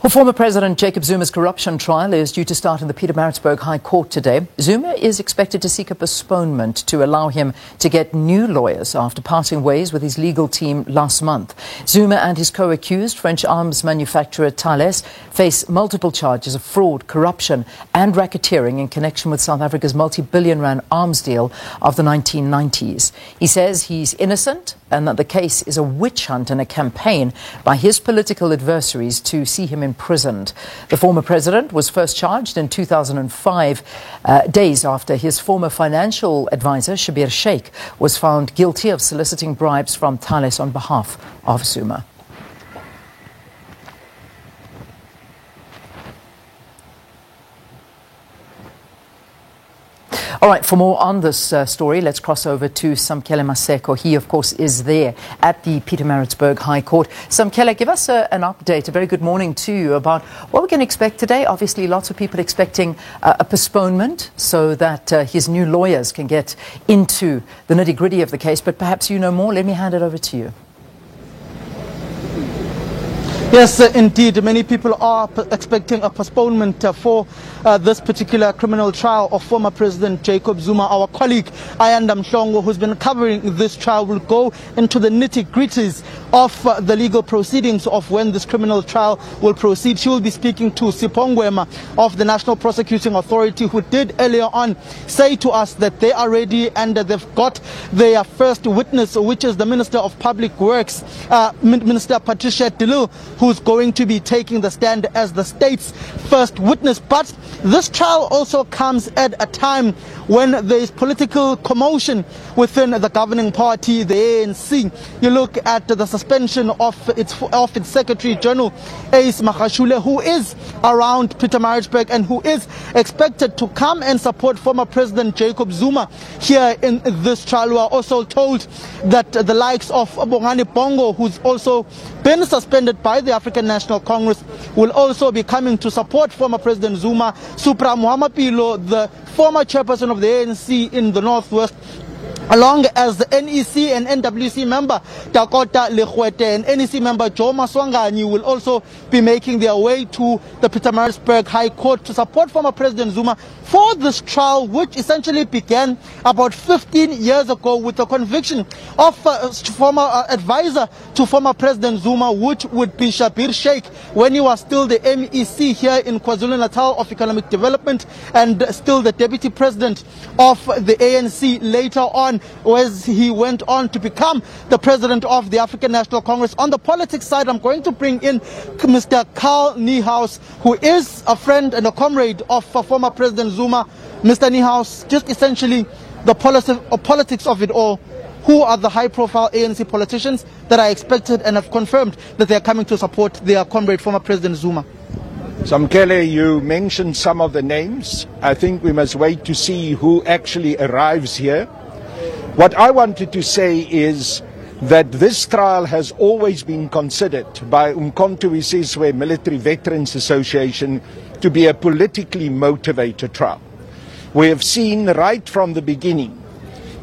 Well, former President Jacob Zuma's corruption trial is due to start in the Pietermaritzburg High Court today. Zuma is expected to seek a postponement to allow him to get new lawyers after parting ways with his legal team last month. Zuma and his co-accused, French arms manufacturer Thales, face multiple charges of fraud, corruption and racketeering in connection with South Africa's multi-billion rand arms deal of the 1990s. He says he's innocent and that the case is a witch hunt and a campaign by his political adversaries to see him imprisoned. The former president was first charged in 2005, days after his former financial advisor, Schabir Shaik, was found guilty of soliciting bribes from Thales on behalf of Zuma. All right, for more on this story, let's cross over to Samkele Maseko. He, of course, is there at the Pietermaritzburg High Court. Samkele, give us an update, a very good morning to you, about what we can expect today. Obviously, lots of people expecting a postponement so that his new lawyers can get into the nitty-gritty of the case. But perhaps you know more. Let me hand it over to you. Yes, indeed. Many people are expecting a postponement for this particular criminal trial of former President Jacob Zuma. Our colleague Ayanda Mhlongo, who's been covering this trial, will go into the nitty-gritties of the legal proceedings of when this criminal trial will proceed. She will be speaking to Sipho Ngwema of the National Prosecuting Authority, who did earlier on say to us that they are ready and they've got their first witness, which is the Minister of Public Works, Minister Patricia de Lille, who's going to be taking the stand as the state's first witness. But this trial also comes at a time when there is political commotion within the governing party, the ANC. You look at the suspension of its Secretary General, Ace Magashule, who is around Pietermaritzburg and who is expected to come and support former President Jacob Zuma here in this trial. We are also told that the likes of Bongani Bongo, who's also been suspended by the African National Congress, will also be coming to support former President Zuma. Supra Muhammapilo, the former chairperson of the ANC in the Northwest, along as the NEC and NWC member Dakota Lekwete and NEC member Joe Maswanganyi, will also be making their way to the Pietermaritzburg High Court to support former President Zuma for this trial, which essentially began about 15 years ago with the conviction of former advisor to former President Zuma, which would be Schabir Shaik, when he was still the MEC here in KwaZulu-Natal of Economic Development and still the deputy president of the ANC later on, as he went on to become the president of the African National Congress. On the politics side, I'm going to bring in Mr. Carl Niehaus, who is a friend and a comrade of former President Zuma. Mr. Niehaus, just essentially the politics of it all. Who are the high-profile ANC politicians that are expected and have confirmed that they are coming to support their comrade, former President Zuma? Samkele, you mentioned some of the names. I think we must wait to see who actually arrives here. What I wanted to say is that this trial has always been considered by Umkhonto we Sizwe Military Veterans Association to be a politically motivated trial. We have seen right from the beginning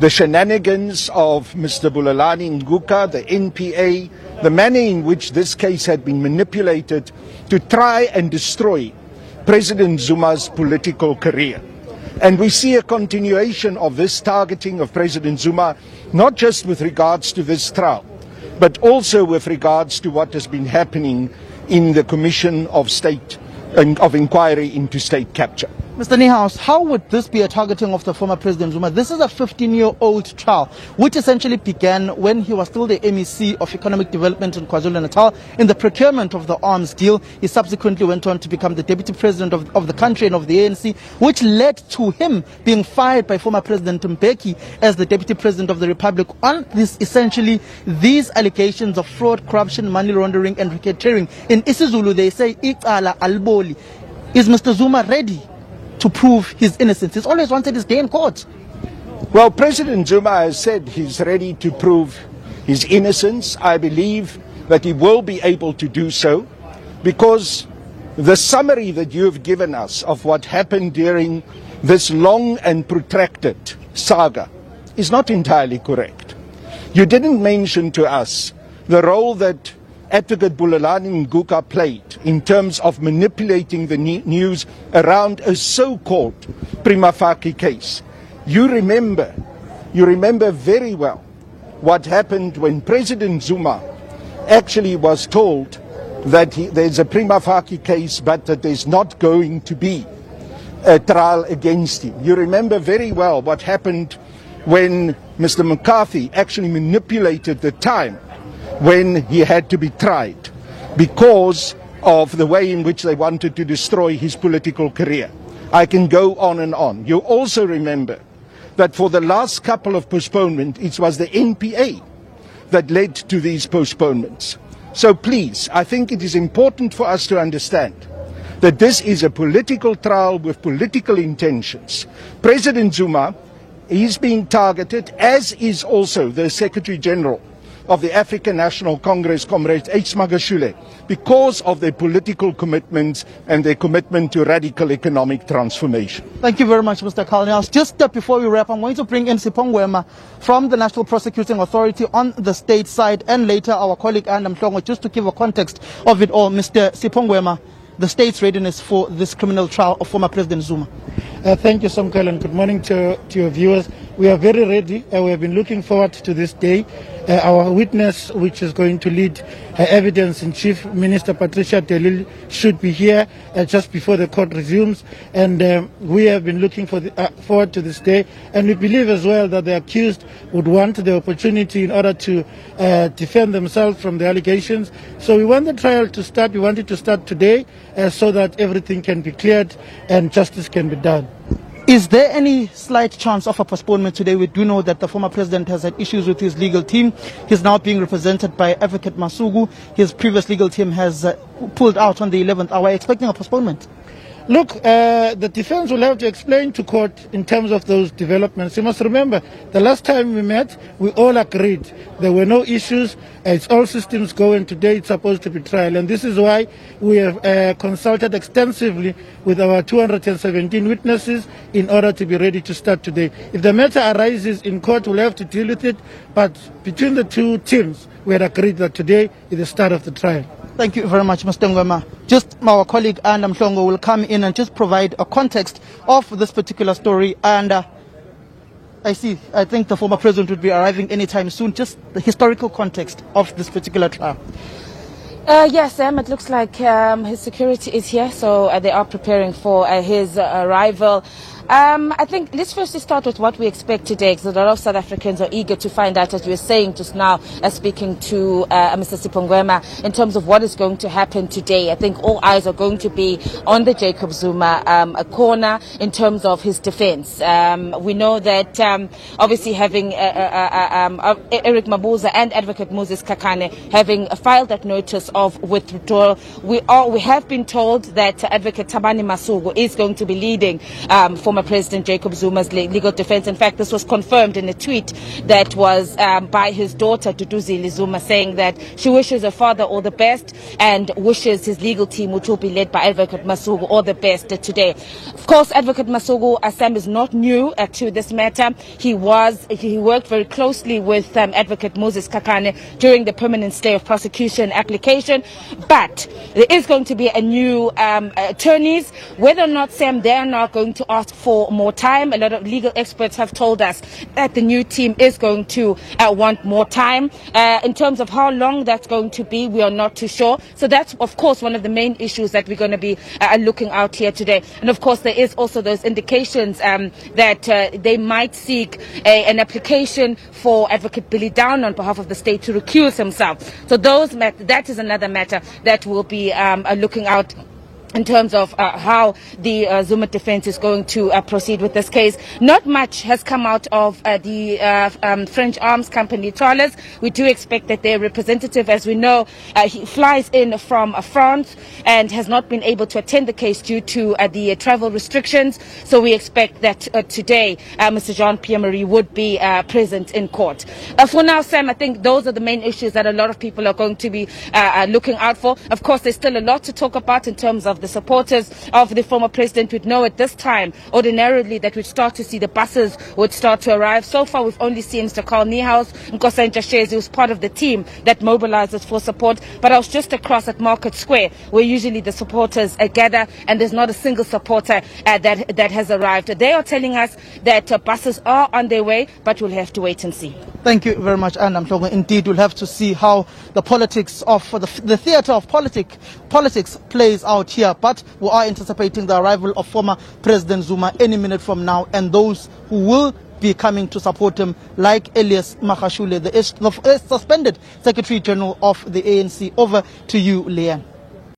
the shenanigans of Mr. Bulelani Nguka, the NPA, the manner in which this case had been manipulated to try and destroy President Zuma's political career. And we see a continuation of this targeting of President Zuma, not just with regards to this trial, but also with regards to what has been happening in the Commission of Inquiry into State Capture. Mr. Niehaus, how would this be a targeting of the former President Zuma? This is a 15-year-old trial, which essentially began when he was still the MEC of Economic Development in KwaZulu-Natal in the procurement of the arms deal. He subsequently went on to become the deputy president of the country and of the ANC, which led to him being fired by former President Mbeki as the deputy president of the Republic on this, essentially these allegations of fraud, corruption, money laundering and racketeering. In isiZulu they say icala alboli. Is Mr. Zuma ready to prove his innocence? He's always wanted his day in court. Well, President Zuma has said he's ready to prove his innocence. I believe that he will be able to do so because the summary that you have given us of what happened during this long and protracted saga is not entirely correct. You didn't mention to us the role that Advocate Bulelani Nguka played in terms of manipulating the news around a so-called prima facie case. You remember very well what happened when President Zuma actually was told that there's a prima facie case, but that there's not going to be a trial against him. You remember very well what happened when Mr. McCarthy actually manipulated the time when he had to be tried because of the way in which they wanted to destroy his political career. I can go on and on. You also remember that for the last couple of postponements, it was the NPA that led to these postponements. So please, I think it is important for us to understand that this is a political trial with political intentions. President Zuma is being targeted, as is also the Secretary General of the African National Congress, Comrade H. Magashule, because of their political commitments and their commitment to radical economic transformation. Thank you very much, Mr. Kalnias. Just before we wrap, I'm going to bring in Sipho Ngwema from the National Prosecuting Authority on the state side, and later our colleague Anna Mhlongo, just to give a context of it all. Mr. Sipho Ngwema, the state's readiness for this criminal trial of former President Zuma. Thank you, Somkel, and good morning to your viewers. We are very ready. We have been looking forward to this day. Our witness, which is going to lead evidence in chief, Minister Patricia de Lille, should be here just before the court resumes. And we have been looking forward to this day. And we believe as well that the accused would want the opportunity in order to defend themselves from the allegations. So we want the trial to start. We want it to start today so that everything can be cleared and justice can be done. Is there any slight chance of a postponement today? We do know that the former president has had issues with his legal team. He's now being represented by Advocate Masuku. His previous legal team has pulled out on the 11th hour, expecting a postponement. Look, the defense will have to explain to court in terms of those developments. You must remember, the last time we met, we all agreed there were no issues. It's all systems go, and today it's supposed to be trial. And this is why we have consulted extensively with our 217 witnesses in order to be ready to start today. If the matter arises in court, we'll have to deal with it. But between the two teams, we had agreed that today is the start of the trial. Thank you very much, Mr. Ngwema. Just our colleague Anna Mhlongo will come in and just provide a context of this particular story. And I think the former president would be arriving anytime soon. Just the historical context of this particular trial. Yes, Sam, it looks like his security is here, so they are preparing for his arrival. I think let's firstly start with what we expect today, because a lot of South Africans are eager to find out, as you were saying just now, speaking to Mr. Sipho Ngwema, in terms of what is going to happen today. I think all eyes are going to be on the Jacob Zuma corner in terms of his defense. We know that obviously having Eric Mabuza and Advocate Moses Kakane having filed that notice of withdrawal, we have been told that Advocate Thabani Masuku is going to be leading former President Jacob Zuma's legal defense. In fact, this was confirmed in a tweet that was by his daughter, Duduzile Zuma, saying that she wishes her father all the best and wishes his legal team, which will be led by Advocate Masuku, all the best today. Of course, Advocate Masuku, Assam, is not new to this matter. He worked very closely with Advocate Moses Kakane during the permanent stay of prosecution application. But there is going to be a new attorneys. Whether or not, Sam, they are not going to ask for more time. A lot of legal experts have told us that the new team is going to want more time. In terms of how long that's going to be, we are not too sure. So that's, of course, one of the main issues that we're going to be looking out here today. And of course, there is also those indications that they might seek an application for Advocate Billy Down on behalf of the state to recuse himself. So that is another matter that we'll be looking out in terms of how the Zuma defense is going to proceed with this case. Not much has come out of the French arms company Thales. We do expect that their representative, as we know, he flies in from France and has not been able to attend the case due to the travel restrictions. So we expect that today Mr. Jean-Pierre Marie would be present in court. For now, Sam, I think those are the main issues that a lot of people are going to be looking out for. Of course, there's still a lot to talk about in terms of of the supporters of the former president would know at this time, ordinarily, that we'd start to see the buses would start to arrive. So far, we've only seen Mr. Carl Niehaus, Nkosi Ntshezi, who's part of the team that mobilizes for support. But I was just across at Market Square, where usually the supporters gather, and there's not a single supporter that has arrived. They are telling us that buses are on their way, but we'll have to wait and see. Thank you very much, Anna Mhlongo. Indeed, we'll have to see how the politics of the theatre of politics plays out here. But we are anticipating the arrival of former President Zuma any minute from now, and those who will be coming to support him, like Elias Magashule, the suspended Secretary General of the ANC. Over to you, Leanne.